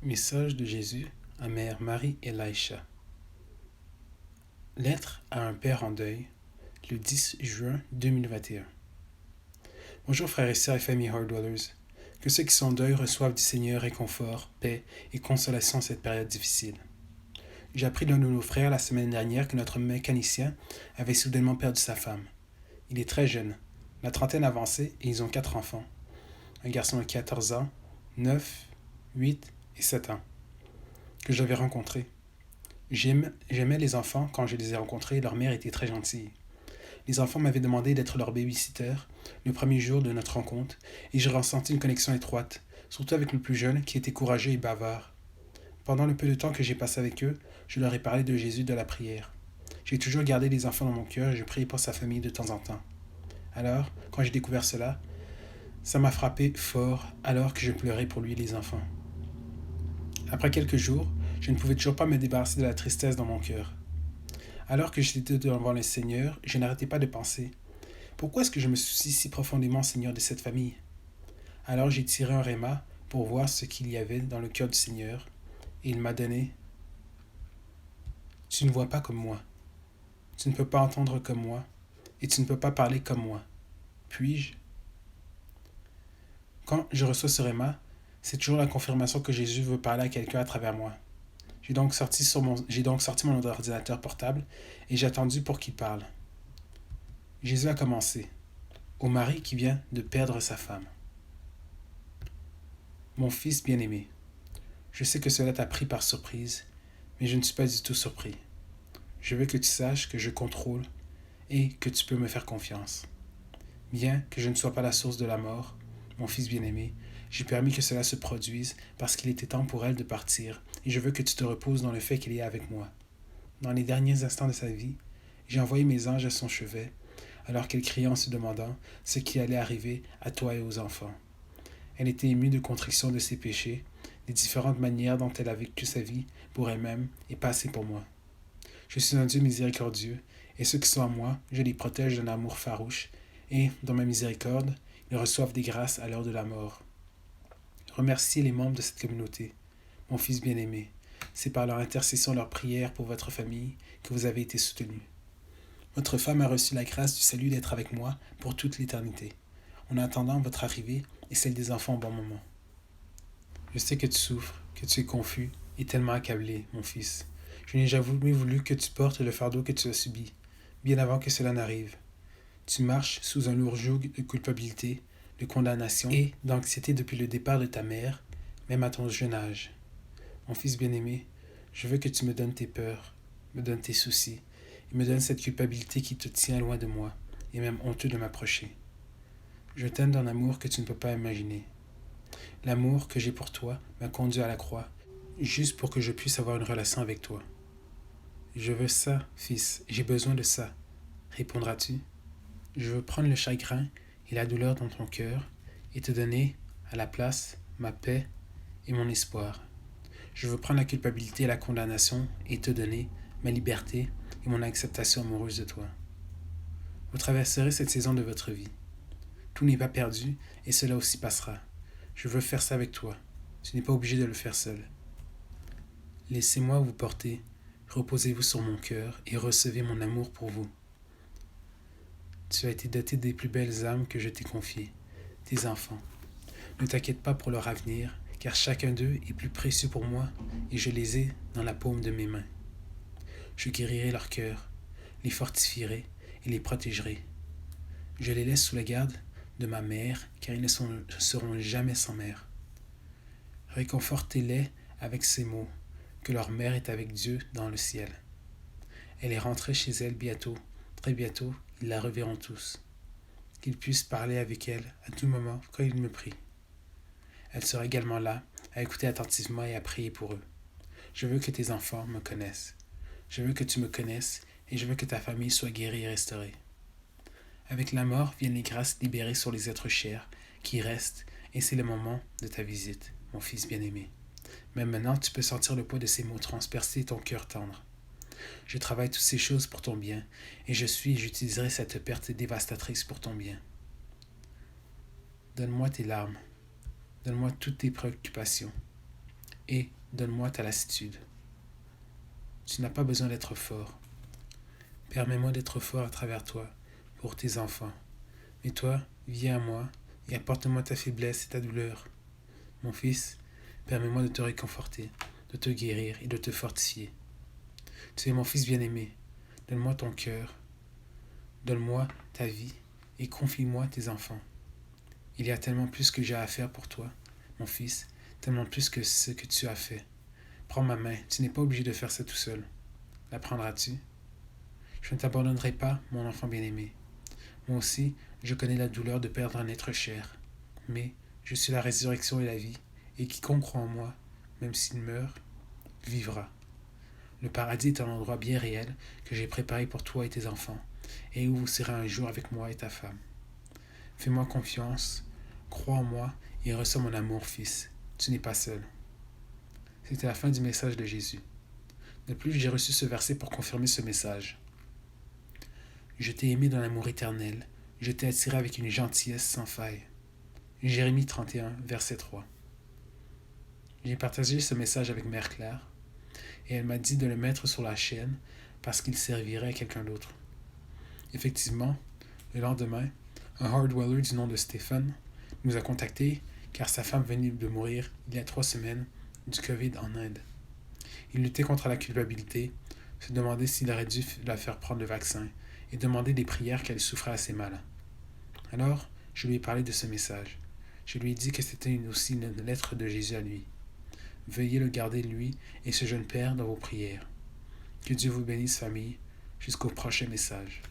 Message de Jésus à Mère Marie Elisha. Lettre à un père en deuil, le 10 juin 2021. Bonjour frères et sœurs et familles Heart Dwellers. Que ceux qui sont en deuil reçoivent du Seigneur réconfort, paix et consolation en cette période difficile. J'ai appris d'un de nos frères la semaine dernière que notre mécanicien avait soudainement perdu sa femme. Il est très jeune, la trentaine avancée, et ils ont 4 enfants. Un garçon de 14 ans, 9, 8 et 7 ans, que j'avais rencontré. J'aimais les enfants quand je les ai rencontrés, leur mère était très gentille. Les enfants m'avaient demandé d'être leur babysitter le premier jour de notre rencontre et j'ai ressenti une connexion étroite, surtout avec le plus jeune qui était courageux et bavard. Pendant le peu de temps que j'ai passé avec eux, je leur ai parlé de Jésus de la prière. J'ai toujours gardé les enfants dans mon cœur et je priais pour sa famille de temps en temps. Alors, quand j'ai découvert cela, ça m'a frappé fort alors que je pleurais pour lui et les enfants. Après quelques jours, je ne pouvais toujours pas me débarrasser de la tristesse dans mon cœur. Alors que j'étais devant le Seigneur, je n'arrêtais pas de penser: pourquoi est-ce que je me soucie si profondément, Seigneur, de cette famille? Alors j'ai tiré un réma pour voir ce qu'il y avait dans le cœur du Seigneur, et il m'a donné: tu ne vois pas comme moi, tu ne peux pas entendre comme moi, et tu ne peux pas parler comme moi. Puis-je? Quand je reçois ce réma, c'est toujours la confirmation que Jésus veut parler à quelqu'un à travers moi. J'ai donc sorti mon ordinateur portable et j'ai attendu pour qu'il parle. Jésus a commencé: au mari qui vient de perdre sa femme. Mon fils bien-aimé, je sais que cela t'a pris par surprise, mais je ne suis pas du tout surpris. Je veux que tu saches que je contrôle et que tu peux me faire confiance. Bien que je ne sois pas la source de la mort, mon fils bien-aimé, j'ai permis que cela se produise parce qu'il était temps pour elle de partir, et je veux que tu te reposes dans le fait qu'elle est avec moi. Dans les derniers instants de sa vie, j'ai envoyé mes anges à son chevet, alors qu'elle criait en se demandant ce qui allait arriver à toi et aux enfants. Elle était émue de contrition de ses péchés, des différentes manières dont elle a vécu sa vie pour elle-même et pas assez pour moi. Je suis un Dieu miséricordieux, et ceux qui sont à moi, je les protège d'un amour farouche, et, dans ma miséricorde, ils reçoivent des grâces à l'heure de la mort. Remerciez les membres de cette communauté, mon fils bien-aimé. C'est par leur intercession, leur prière pour votre famille que vous avez été soutenu. Votre femme a reçu la grâce du salut d'être avec moi pour toute l'éternité, en attendant votre arrivée et celle des enfants au bon moment. Je sais que tu souffres, que tu es confus et tellement accablé, mon fils. Je n'ai jamais voulu que tu portes le fardeau que tu as subi, bien avant que cela n'arrive. Tu marches sous un lourd joug de culpabilité, de condamnation et d'anxiété depuis le départ de ta mère, même à ton jeune âge. Mon fils bien-aimé, je veux que tu me donnes tes peurs, me donnes tes soucis, et me donnes cette culpabilité qui te tient loin de moi, et même honteux de m'approcher. Je t'aime d'un amour que tu ne peux pas imaginer. L'amour que j'ai pour toi m'a conduit à la croix, juste pour que je puisse avoir une relation avec toi. Je veux ça, fils, j'ai besoin de ça. Répondras-tu? Je veux prendre le chagrin et la douleur dans ton cœur et te donner, à la place, ma paix et mon espoir. Je veux prendre la culpabilité et la condamnation et te donner ma liberté et mon acceptation amoureuse de toi. Vous traverserez cette saison de votre vie. Tout n'est pas perdu et cela aussi passera. Je veux faire ça avec toi. Tu n'es pas obligé de le faire seul. Laissez-moi vous porter, reposez-vous sur mon cœur et recevez mon amour pour vous. Tu as été doté des plus belles âmes que je t'ai confiées, tes enfants. Ne t'inquiète pas pour leur avenir, car chacun d'eux est plus précieux pour moi et je les ai dans la paume de mes mains. Je guérirai leur cœur, les fortifierai et les protégerai. Je les laisse sous la garde de ma mère, car ils ne seront jamais sans mère. Réconfortez-les avec ces mots, que leur mère est avec Dieu dans le ciel. Elle est rentrée chez elle bientôt, très bientôt, ils la reverront tous. Qu'ils puissent parler avec elle à tout moment quand ils me prient. Elle sera également là, à écouter attentivement et à prier pour eux. Je veux que tes enfants me connaissent. Je veux que tu me connaisses et je veux que ta famille soit guérie et restaurée. Avec la mort viennent les grâces libérées sur les êtres chers qui restent et c'est le moment de ta visite, mon fils bien-aimé. Même maintenant, tu peux sentir le poids de ces mots transpercer ton cœur tendre. Je travaille toutes ces choses pour ton bien et j'utiliserai cette perte dévastatrice pour ton bien. Donne-moi tes larmes. Donne-moi toutes tes préoccupations. et donne-moi ta lassitude. Tu n'as pas besoin d'être fort. Permets-moi d'être fort à travers toi, pour tes enfants. Mais toi, viens à moi et apporte-moi ta faiblesse et ta douleur. Mon fils, permets-moi de te réconforter, de te guérir et de te fortifier. Tu es mon fils bien-aimé. Donne-moi ton cœur. Donne-moi ta vie et confie-moi tes enfants. Il y a tellement plus que j'ai à faire pour toi, mon fils, tellement plus que ce que tu as fait. Prends ma main, tu n'es pas obligé de faire ça tout seul. La prendras-tu? Je ne t'abandonnerai pas, mon enfant bien-aimé. Moi aussi, je connais la douleur de perdre un être cher. Mais je suis la résurrection et la vie, et quiconque croit en moi, même s'il meurt, vivra. Le paradis est un endroit bien réel que j'ai préparé pour toi et tes enfants, et où vous serez un jour avec moi et ta femme. Fais-moi confiance, crois en moi et reçois mon amour, fils. Tu n'es pas seul. C'était la fin du message de Jésus. De plus, j'ai reçu ce verset pour confirmer ce message. Je t'ai aimé dans l'amour éternel, je t'ai attiré avec une gentillesse sans faille. Jérémie 31, verset 3. J'ai partagé ce message avec Mère Claire, et elle m'a dit de le mettre sur la chaîne parce qu'il servirait à quelqu'un d'autre. Effectivement, le lendemain, un hardweller du nom de Stéphane nous a contactés car sa femme venait de mourir il y a 3 semaines du COVID en Inde. Il luttait contre la culpabilité, se demandait s'il aurait dû la faire prendre le vaccin et demandait des prières qu'elle souffrait assez mal. Alors, je lui ai parlé de ce message. Je lui ai dit que c'était aussi une lettre de Jésus à lui. Veuillez le garder, lui et ce jeune père, dans vos prières. Que Dieu vous bénisse, famille, jusqu'au prochain message.